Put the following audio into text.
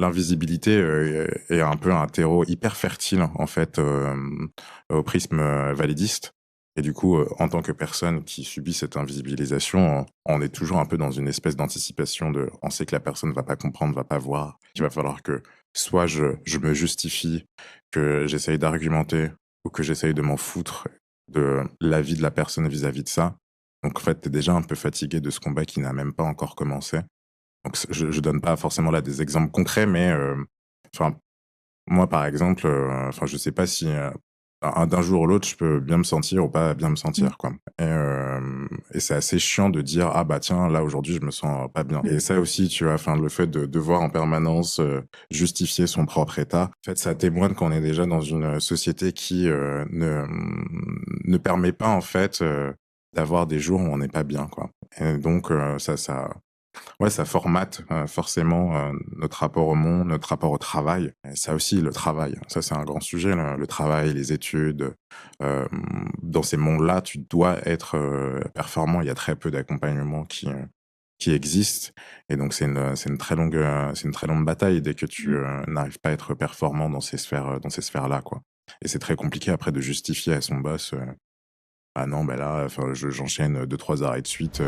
l'invisibilité est un peu un terreau hyper fertile, en fait, au prisme validiste. Et du coup, en tant que personne qui subit cette invisibilisation, on est toujours un peu dans une espèce d'anticipation de on sait que la personne va pas comprendre, va pas voir, qu'il va falloir que soit je me justifie, que j'essaye d'argumenter ou que j'essaye de m'en foutre de l'avis de la personne vis-à-vis de ça. Donc en fait, tu es déjà un peu fatigué de ce combat qui n'a même pas encore commencé. Donc je donne pas forcément là des exemples concrets, mais enfin, moi, par exemple, enfin, je sais pas si, d'un jour ou l'autre, je peux bien me sentir ou pas bien me Mmh. sentir, quoi. Et c'est assez chiant de dire: «Ah bah tiens, là, aujourd'hui, je me sens pas bien». Et ça aussi, tu vois, enfin, le fait de devoir en permanence, justifier son propre état, en fait, ça témoigne qu'on est déjà dans une société qui, ne permet pas, en fait, d'avoir des jours où on n'est pas bien, quoi. Et donc ça ouais, ça formate, forcément, notre rapport au monde, notre rapport au travail. Et ça aussi, le travail, ça c'est un grand sujet, le travail, les études. Dans ces mondes-là, tu dois être, performant. Il y a très peu d'accompagnement qui existe, et donc c'est une très longue bataille dès que tu, Mmh. n'arrives pas à être performant dans ces sphères-là, quoi. Et c'est très compliqué après de justifier à son boss, «Ah non, bah là, enfin, j'enchaîne 2-3 arrêts de suite».